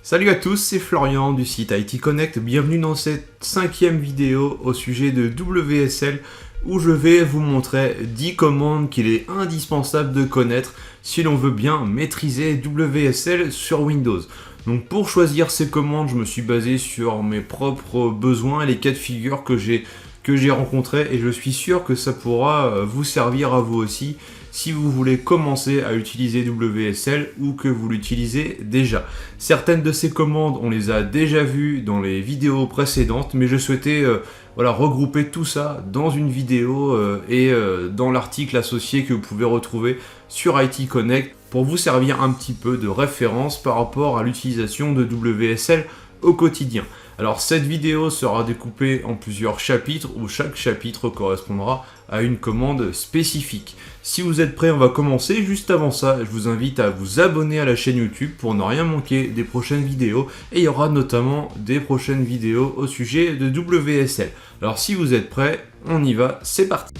Salut à tous, c'est Florian du site IT Connect, bienvenue dans cette 5e vidéo au sujet de WSL où je vais vous montrer 10 commandes qu'il est indispensable de connaître si l'on veut bien maîtriser WSL sur Windows. Donc pour choisir ces commandes, je me suis basé sur mes propres besoins et les cas de figure que j'ai rencontrés et je suis sûr que ça pourra vous servir à vous aussi si vous voulez commencer à utiliser WSL ou que vous l'utilisez déjà. Certaines de ces commandes, on les a déjà vues dans les vidéos précédentes, mais je souhaitais regrouper tout ça dans une vidéo et dans l'article associé que vous pouvez retrouver sur IT Connect pour vous servir un petit peu de référence par rapport à l'utilisation de WSL au quotidien. Alors cette vidéo sera découpée en plusieurs chapitres où chaque chapitre correspondra à une commande spécifique. Si vous êtes prêts, on va commencer. Juste avant ça, je vous invite à vous abonner à la chaîne YouTube pour ne rien manquer des prochaines vidéos. Et il y aura notamment des prochaines vidéos au sujet de WSL. Alors si vous êtes prêts, on y va, c'est parti.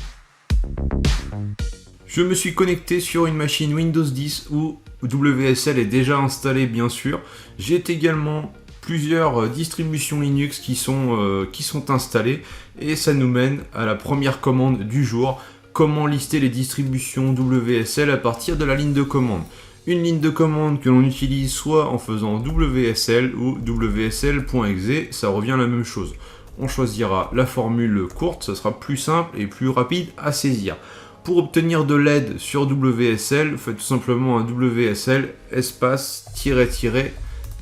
Je me suis connecté sur une machine Windows 10 où WSL est déjà installé bien sûr. J'ai également plusieurs distributions Linux qui sont installées et ça nous mène à la première commande du jour. Comment lister les distributions WSL à partir de la ligne de commande. Une ligne de commande que l'on utilise soit en faisant WSL ou WSL.exe, ça revient à la même chose. On choisira la formule courte, ça sera plus simple et plus rapide à saisir. Pour obtenir de l'aide sur WSL, faites tout simplement un WSL espace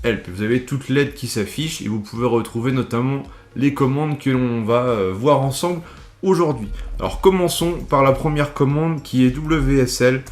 help. Vous avez toute l'aide qui s'affiche et vous pouvez retrouver notamment les commandes que l'on va voir ensemble aujourd'hui. Alors commençons par la première commande qui est WSL-list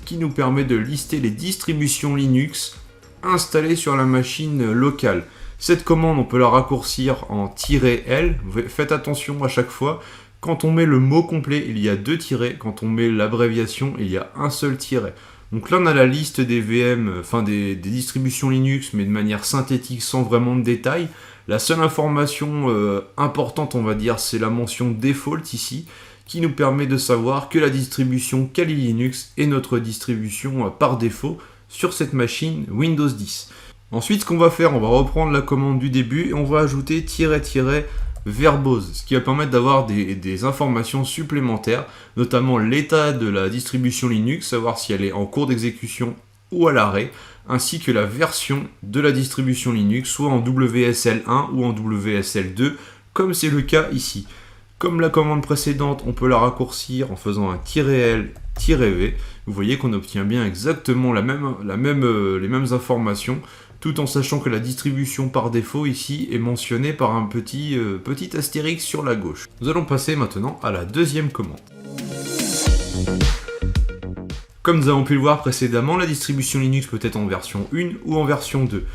qui nous permet de lister les distributions Linux installées sur la machine locale. Cette commande, on peut la raccourcir en "-l". Faites attention à chaque fois. Quand on met le mot complet, il y a 2 tirets. Quand on met l'abréviation, il y a un seul tiret. Donc là, on a la liste des VM, des distributions Linux, mais de manière synthétique, sans vraiment de détails. La seule information importante, on va dire, c'est la mention default ici, qui nous permet de savoir que la distribution Kali Linux est notre distribution par défaut sur cette machine Windows 10. Ensuite, ce qu'on va faire, on va reprendre la commande du début et on va ajouter "-verbose", ce qui va permettre d'avoir des informations supplémentaires, notamment l'état de la distribution Linux, savoir si elle est en cours d'exécution ou à l'arrêt, ainsi que la version de la distribution Linux, soit en WSL 1 ou en WSL 2, comme c'est le cas ici. Comme la commande précédente, on peut la raccourcir en faisant un "-l-v". Vous voyez qu'on obtient bien exactement les mêmes informations, tout en sachant que la distribution par défaut ici est mentionnée par un petit astérix sur la gauche. Nous allons passer maintenant à la deuxième commande. Comme nous avons pu le voir précédemment, la distribution Linux peut être en version 1 ou en version 2.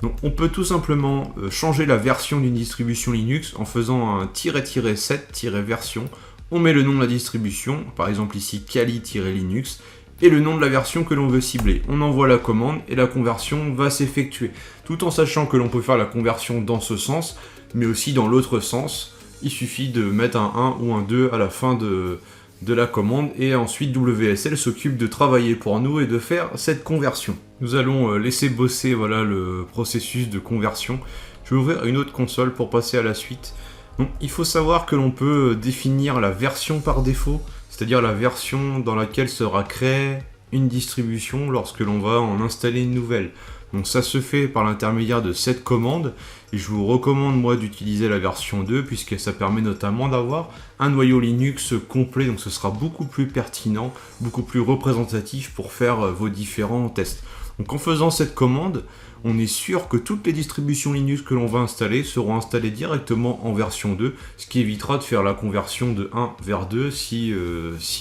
Donc on peut tout simplement changer la version d'une distribution Linux en faisant un "-7-version". On met le nom de la distribution, par exemple ici Kali-Linux, et le nom de la version que l'on veut cibler. On envoie la commande et la conversion va s'effectuer. Tout en sachant que l'on peut faire la conversion dans ce sens, mais aussi dans l'autre sens. Il suffit de mettre un 1 ou un 2 à la fin de la commande et ensuite WSL s'occupe de travailler pour nous et de faire cette conversion. Nous allons laisser bosser le processus de conversion. Je vais ouvrir une autre console pour passer à la suite. Donc, il faut savoir que l'on peut définir la version par défaut, c'est-à-dire la version dans laquelle sera créée une distribution lorsque l'on va en installer une nouvelle. Donc ça se fait par l'intermédiaire de cette commande, et je vous recommande moi d'utiliser la version 2, puisque ça permet notamment d'avoir un noyau Linux complet, donc ce sera beaucoup plus pertinent, beaucoup plus représentatif pour faire vos différents tests. Donc en faisant cette commande, on est sûr que toutes les distributions Linux que l'on va installer seront installées directement en version 2, ce qui évitera de faire la conversion de 1 vers 2 si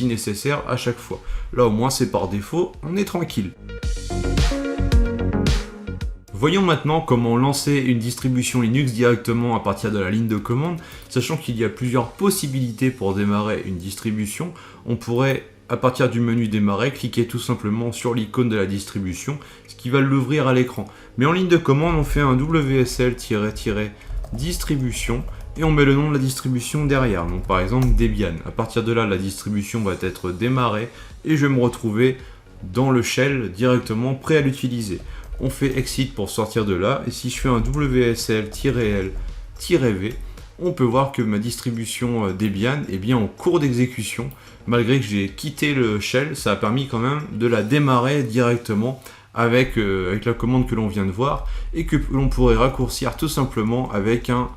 nécessaire à chaque fois. Là au moins c'est par défaut, on est tranquille. Voyons maintenant comment lancer une distribution Linux directement à partir de la ligne de commande, sachant qu'il y a plusieurs possibilités pour démarrer une distribution. On pourrait, à partir du menu démarrer, cliquer tout simplement sur l'icône de la distribution, ce qui va l'ouvrir à l'écran. Mais en ligne de commande, on fait un WSL-distribution et on met le nom de la distribution derrière, donc par exemple Debian. À partir de là, la distribution va être démarrée et je vais me retrouver dans le shell directement prêt à l'utiliser. on fait exit pour sortir de là, et si je fais un WSL-L-V, on peut voir que ma distribution Debian est bien en cours d'exécution. Malgré que j'ai quitté le shell, ça a permis quand même de la démarrer directement avec la commande que l'on vient de voir, et que l'on pourrait raccourcir tout simplement avec un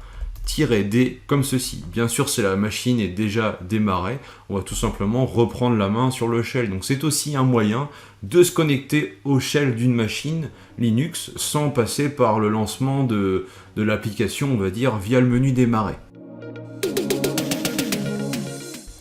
-D comme ceci. Bien sûr, si la machine est déjà démarrée, on va tout simplement reprendre la main sur le shell. Donc c'est aussi un moyen de se connecter au shell d'une machine Linux sans passer par le lancement de l'application, on va dire, via le menu démarrer.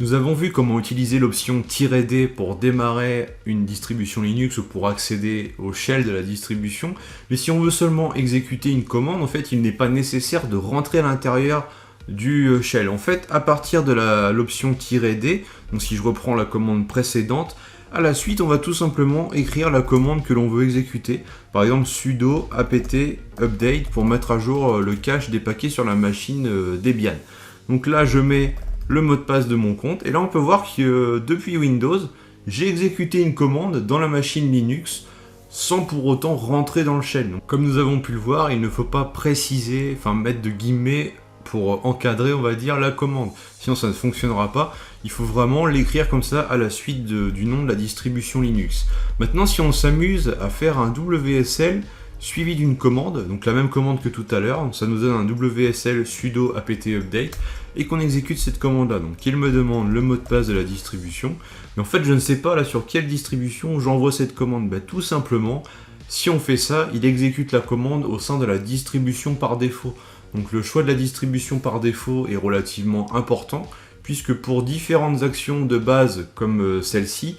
Nous avons vu comment utiliser l'option -D pour démarrer une distribution Linux ou pour accéder au shell de la distribution. Mais si on veut seulement exécuter une commande, en fait, il n'est pas nécessaire de rentrer à l'intérieur du shell. En fait, à partir de l'option -D, donc si je reprends la commande précédente, à la suite, on va tout simplement écrire la commande que l'on veut exécuter. Par exemple, sudo apt update pour mettre à jour le cache des paquets sur la machine Debian. Donc là, je mets le mot de passe de mon compte, et là on peut voir que depuis Windows, j'ai exécuté une commande dans la machine Linux sans pour autant rentrer dans le shell. Donc, comme nous avons pu le voir, il ne faut pas préciser, mettre de guillemets pour encadrer, on va dire, la commande. Sinon ça ne fonctionnera pas. Il faut vraiment l'écrire comme ça à la suite du nom de la distribution Linux. Maintenant, si on s'amuse à faire un WSL suivi d'une commande, donc la même commande que tout à l'heure, ça nous donne un WSL sudo apt update, et qu'on exécute cette commande là. Donc il me demande le mot de passe de la distribution, mais en fait je ne sais pas là sur quelle distribution j'envoie cette commande. Tout simplement, si on fait ça, il exécute la commande au sein de la distribution par défaut. Donc le choix de la distribution par défaut est relativement important, puisque pour différentes actions de base comme celle-ci,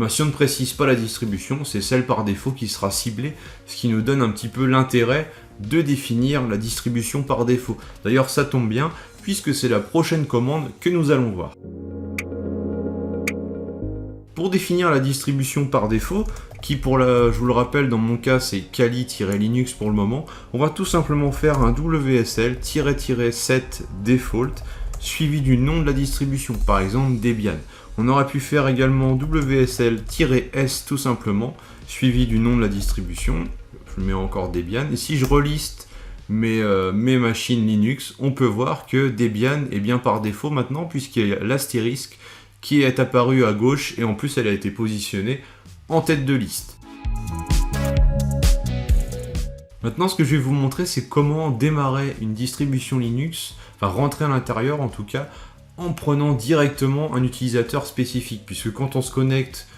si on ne précise pas la distribution, c'est celle par défaut qui sera ciblée, ce qui nous donne un petit peu l'intérêt de définir la distribution par défaut. D'ailleurs, ça tombe bien, puisque c'est la prochaine commande que nous allons voir. Pour définir la distribution par défaut, qui je vous le rappelle, dans mon cas, c'est Kali-Linux pour le moment, on va tout simplement faire un WSL-set default suivi du nom de la distribution, par exemple Debian. On aurait pu faire également WSL-S tout simplement, suivi du nom de la distribution. Je mets encore Debian. Et si je reliste mes machines Linux, on peut voir que Debian est bien par défaut maintenant, puisqu'il y a l'astérisque qui est apparu à gauche, et en plus elle a été positionnée en tête de liste. Maintenant, ce que je vais vous montrer, c'est comment démarrer une distribution Linux, rentrer à l'intérieur en tout cas, en prenant directement un utilisateur spécifique, puisque quand on se connecte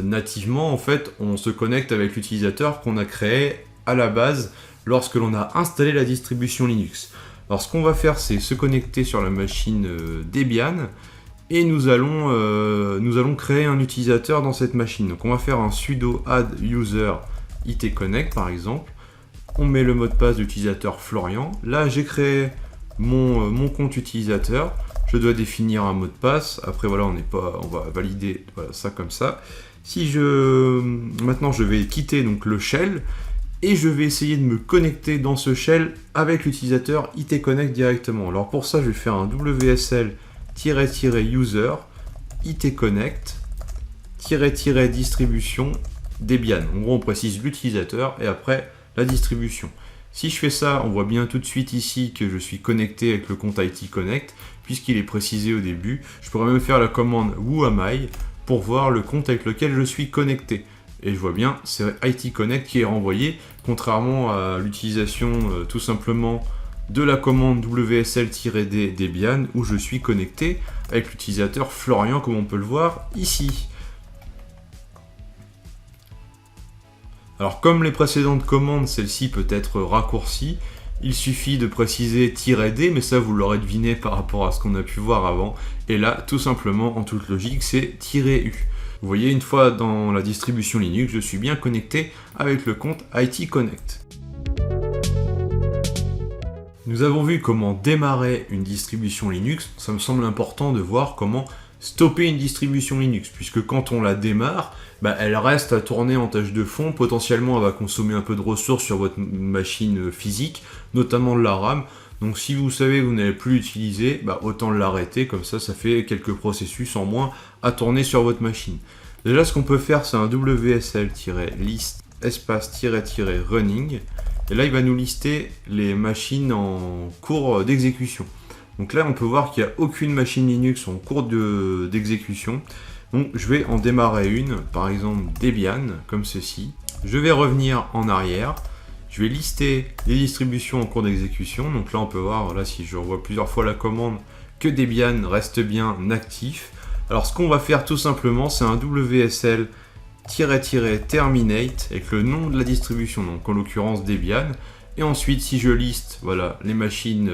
nativement, en fait, on se connecte avec l'utilisateur qu'on a créé à la base lorsque l'on a installé la distribution Linux. Alors ce qu'on va faire, c'est se connecter sur la machine Debian, et nous allons créer un utilisateur dans cette machine. Donc on va faire un sudo add user itconnect par exemple. On met le mot de passe d'utilisateur Florian. Là j'ai créé mon compte utilisateur. Je dois définir un mot de passe. Après voilà, on va valider ça comme ça. Maintenant je vais quitter donc le shell, et je vais essayer de me connecter dans ce shell avec l'utilisateur itconnect directement. Alors pour ça, je vais faire un WSL-user itconnect-distribution Debian. En gros, on précise l'utilisateur et après la distribution. Si je fais ça, on voit bien tout de suite ici que je suis connecté avec le compte itconnect, puisqu'il est précisé au début. Je pourrais même faire la commande whoami pour voir le compte avec lequel je suis connecté. Et je vois bien, c'est itconnect qui est renvoyé, contrairement à l'utilisation tout simplement de la commande WSL-D Debian, où je suis connecté avec l'utilisateur Florian, comme on peut le voir ici. Alors comme les précédentes commandes, celle-ci peut être raccourcie. Il suffit de préciser -D, mais ça vous l'aurez deviné par rapport à ce qu'on a pu voir avant. Et là, tout simplement, en toute logique, c'est -U. Vous voyez, une fois dans la distribution Linux, je suis bien connecté avec le compte itconnect. Nous avons vu comment démarrer une distribution Linux. Ça me semble important de voir comment stopper une distribution Linux, puisque quand on la démarre, elle reste à tourner en tâche de fond. Potentiellement, elle va consommer un peu de ressources sur votre machine physique, notamment de la RAM. Donc si vous savez que vous n'allez plus l'utiliser, autant l'arrêter, comme ça fait quelques processus en moins à tourner sur votre machine. Déjà, ce qu'on peut faire, c'est un WSL-list espace-running. Et là, il va nous lister les machines en cours d'exécution. Donc là, on peut voir qu'il n'y a aucune machine Linux en cours d'exécution. Donc je vais en démarrer une, par exemple Debian, comme ceci. Je vais revenir en arrière. Je vais lister les distributions en cours d'exécution. Donc là, on peut voir, là, si je revois plusieurs fois la commande, que Debian reste bien actif. Alors ce qu'on va faire tout simplement, c'est un WSL-terminate avec le nom de la distribution, donc en l'occurrence Debian. Et ensuite, si je liste voilà, les machines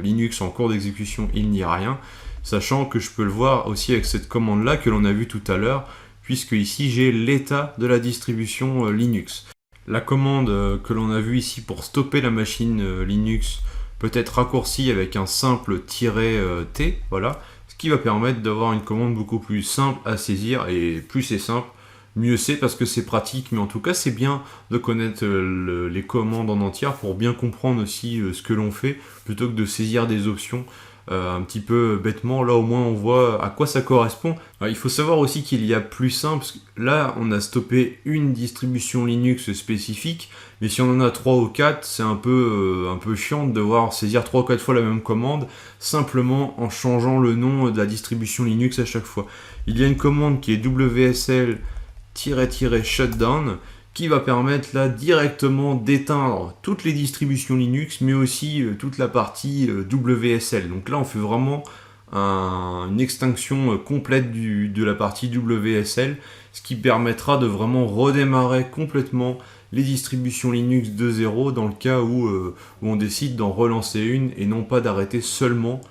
Linux en cours d'exécution, il n'y a rien. Sachant que je peux le voir aussi avec cette commande-là que l'on a vu tout à l'heure, puisque ici j'ai l'état de la distribution Linux. La commande que l'on a vue ici pour stopper la machine Linux peut être raccourcie avec un simple "-t", voilà, ce qui va permettre d'avoir une commande beaucoup plus simple à saisir, et plus c'est simple, mieux c'est parce que c'est pratique, mais en tout cas c'est bien de connaître les commandes en entière pour bien comprendre aussi ce que l'on fait, plutôt que de saisir des options un petit peu bêtement. Là au moins on voit à quoi ça correspond. Alors, il faut savoir aussi qu'il y a plus simple, parce que là on a stoppé une distribution Linux spécifique, mais si on en a 3 ou 4, c'est un peu chiant de devoir saisir 3 ou 4 fois la même commande, simplement en changeant le nom de la distribution Linux à chaque fois. Il y a une commande qui est WSL-shutdown, qui va permettre là directement d'éteindre toutes les distributions Linux, mais aussi toute la partie WSL. Donc là on fait vraiment une extinction complète de la partie WSL, ce qui permettra de vraiment redémarrer complètement les distributions Linux de zéro dans le cas où on décide d'en relancer une et non pas d'arrêter seulement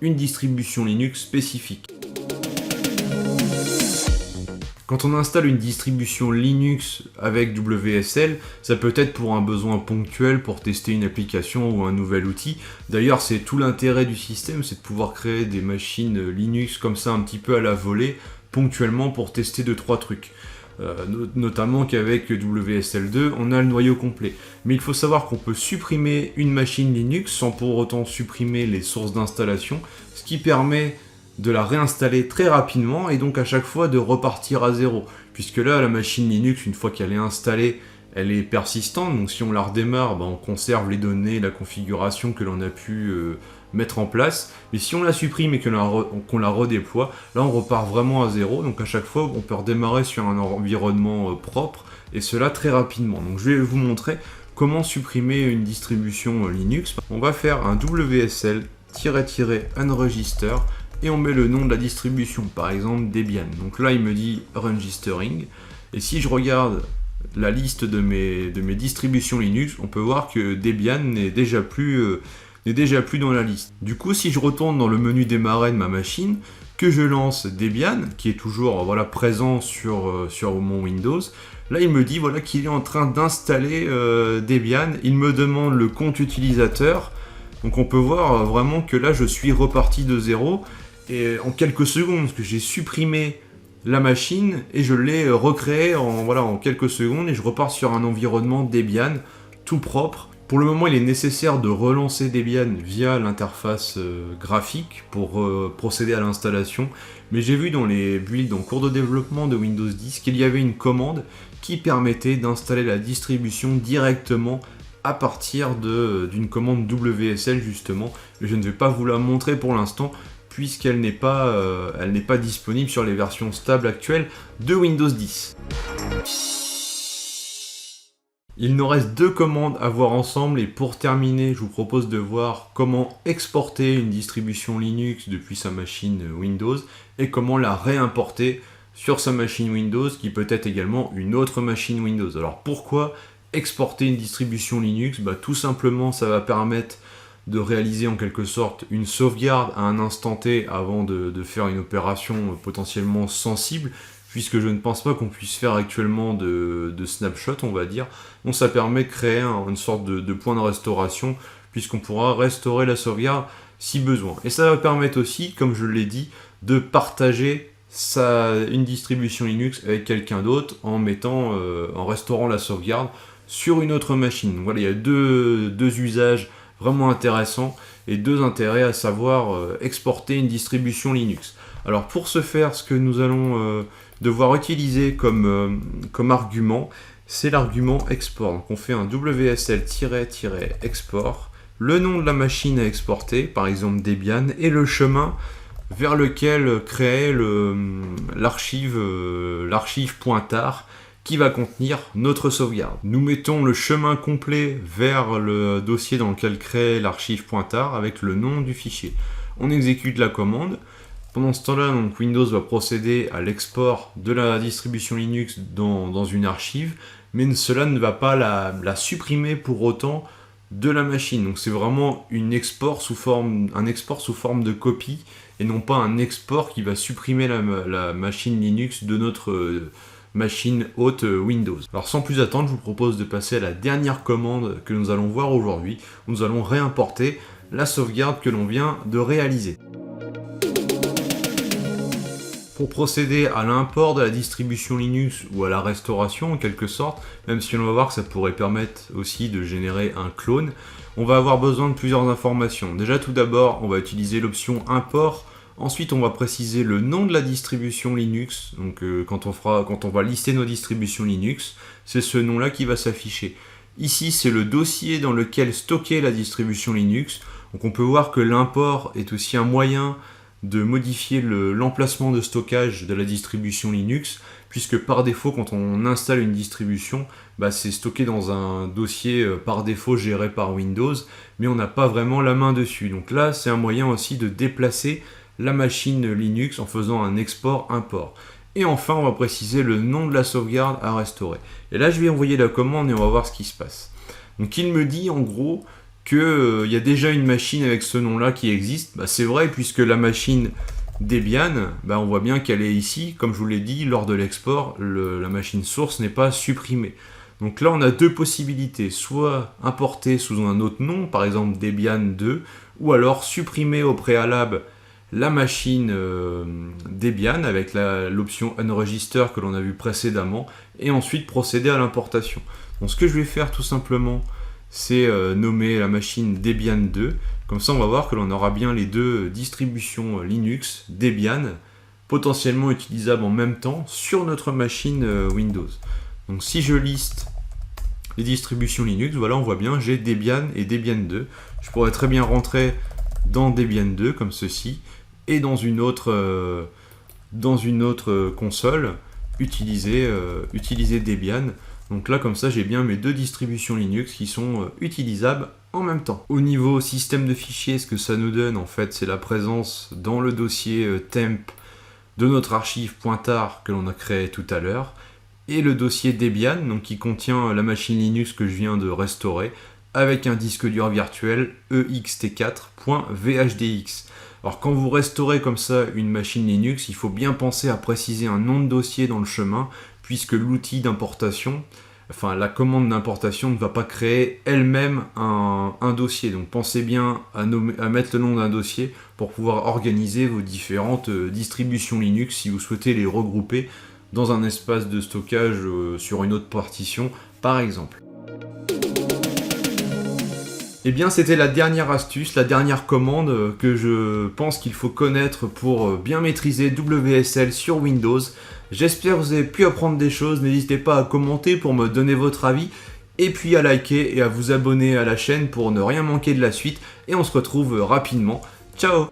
une distribution Linux spécifique. Quand on installe une distribution Linux avec WSL, ça peut être pour un besoin ponctuel, pour tester une application ou un nouvel outil. D'ailleurs, c'est tout l'intérêt du système, c'est de pouvoir créer des machines Linux comme ça un petit peu à la volée, ponctuellement pour tester 2-3 trucs. Notamment qu'avec WSL2, on a le noyau complet. Mais il faut savoir qu'on peut supprimer une machine Linux sans pour autant supprimer les sources d'installation, ce qui permet de la réinstaller très rapidement et donc à chaque fois de repartir à zéro. Puisque là, la machine Linux, une fois qu'elle est installée, elle est persistante. Donc si on la redémarre, on conserve les données, la configuration que l'on a pu mettre en place. Mais si on la supprime et qu'on la redéploie, là on repart vraiment à zéro. Donc à chaque fois, on peut redémarrer sur un environnement propre et cela très rapidement. Donc je vais vous montrer comment supprimer une distribution Linux. On va faire un WSL-unregister et on met le nom de la distribution, par exemple Debian. Donc là il me dit registering, et si je regarde la liste de mes distributions Linux, on peut voir que Debian n'est déjà plus dans la liste. Du coup, si je retourne dans le menu démarrer de ma machine, que je lance Debian, qui est toujours présent sur mon Windows, là il me dit qu'il est en train d'installer Debian. Il me demande le compte utilisateur, donc on peut voir vraiment que là je suis reparti de zéro, et en quelques secondes, parce que j'ai supprimé la machine et je l'ai recréée en quelques secondes, et je repars sur un environnement Debian tout propre. Pour le moment, il est nécessaire de relancer Debian via l'interface graphique pour procéder à l'installation, mais j'ai vu dans les builds en cours de développement de Windows 10 qu'il y avait une commande qui permettait d'installer la distribution directement à partir d'une commande WSL justement, mais je ne vais pas vous la montrer pour l'instant, puisqu'elle n'est pas disponible sur les versions stables actuelles de Windows 10. Il nous reste 2 commandes à voir ensemble, et pour terminer, je vous propose de voir comment exporter une distribution Linux depuis sa machine Windows et comment la réimporter sur sa machine Windows, qui peut être également une autre machine Windows. Alors pourquoi exporter une distribution Linux ? Tout simplement, ça va permettre de réaliser en quelque sorte une sauvegarde à un instant T avant de faire une opération potentiellement sensible, puisque je ne pense pas qu'on puisse faire actuellement de snapshot, on va dire. Donc ça permet de créer une sorte de point de restauration, puisqu'on pourra restaurer la sauvegarde si besoin. Et ça va permettre aussi, comme je l'ai dit, de partager une distribution Linux avec quelqu'un d'autre en restaurant la sauvegarde sur une autre machine. Donc voilà, il y a deux usages vraiment intéressant et 2 intérêts, à savoir exporter une distribution Linux. Alors pour ce faire, ce que nous allons devoir utiliser comme argument, c'est l'argument export. Donc on fait un WSL-export, le nom de la machine à exporter, par exemple Debian, et le chemin vers lequel créer l'archive pointard qui va contenir notre sauvegarde. Nous mettons le chemin complet vers le dossier dans lequel créer l'archive pointard avec le nom du fichier. On exécute la commande. Pendant ce temps-là, donc, Windows va procéder à l'export de la distribution Linux dans une archive, mais cela ne va pas la supprimer pour autant de la machine. Donc c'est vraiment un export sous forme de copie, et non pas un export qui va supprimer la machine Linux de notre machine hôte Windows. Alors sans plus attendre, je vous propose de passer à la dernière commande que nous allons voir aujourd'hui, où nous allons réimporter la sauvegarde que l'on vient de réaliser. Pour procéder à l'import de la distribution Linux ou à la restauration en quelque sorte, même si on va voir que ça pourrait permettre aussi de générer un clone, on va avoir besoin de plusieurs informations. Déjà tout d'abord, on va utiliser l'option import. Ensuite, on va préciser le nom de la distribution Linux. Donc quand on va lister nos distributions Linux, c'est ce nom-là qui va s'afficher. Ici, c'est le dossier dans lequel stocker la distribution Linux. Donc on peut voir que l'import est aussi un moyen de modifier l'emplacement de stockage de la distribution Linux, puisque par défaut, quand on installe une distribution, c'est stocké dans un dossier par défaut géré par Windows, mais on n'a pas vraiment la main dessus. Donc là, c'est un moyen aussi de déplacer la machine Linux en faisant un export-import. Et enfin, on va préciser le nom de la sauvegarde à restaurer. Et là, je vais envoyer la commande et on va voir ce qui se passe. Donc il me dit en gros qu'il y a déjà une machine avec ce nom-là qui existe. C'est vrai, puisque la machine Debian, on voit bien qu'elle est ici. Comme je vous l'ai dit, lors de l'export, la machine source n'est pas supprimée. Donc là, on a deux possibilités. Soit importer sous un autre nom, par exemple Debian 2, ou alors supprimer au préalable la machine Debian avec l'option Unregister que l'on a vu précédemment, et ensuite procéder à l'importation. Donc ce que je vais faire tout simplement, c'est nommer la machine Debian 2. Comme ça, on va voir que l'on aura bien les deux distributions Linux Debian potentiellement utilisables en même temps sur notre machine Windows. Donc si je liste les distributions Linux, voilà, on voit bien, j'ai Debian et Debian 2. Je pourrais très bien rentrer dans Debian 2 comme ceci, et dans une autre console, utiliser Debian. Donc là, comme ça, j'ai bien mes deux distributions Linux qui sont utilisables en même temps. Au niveau système de fichiers, ce que ça nous donne, en fait, c'est la présence dans le dossier temp de notre archive pointard que l'on a créé tout à l'heure, et le dossier Debian, donc qui contient la machine Linux que je viens de restaurer, avec un disque dur virtuel ext4.vhdx. Alors quand vous restaurez comme ça une machine Linux, il faut bien penser à préciser un nom de dossier dans le chemin, puisque l'outil d'importation, la commande d'importation ne va pas créer elle-même un dossier. Donc pensez bien à mettre le nom d'un dossier pour pouvoir organiser vos différentes distributions Linux si vous souhaitez les regrouper dans un espace de stockage sur une autre partition, par exemple. Eh bien, c'était la dernière astuce, la dernière commande que je pense qu'il faut connaître pour bien maîtriser WSL sur Windows. J'espère que vous avez pu apprendre des choses. N'hésitez pas à commenter pour me donner votre avis, et puis à liker et à vous abonner à la chaîne pour ne rien manquer de la suite. Et on se retrouve rapidement. Ciao!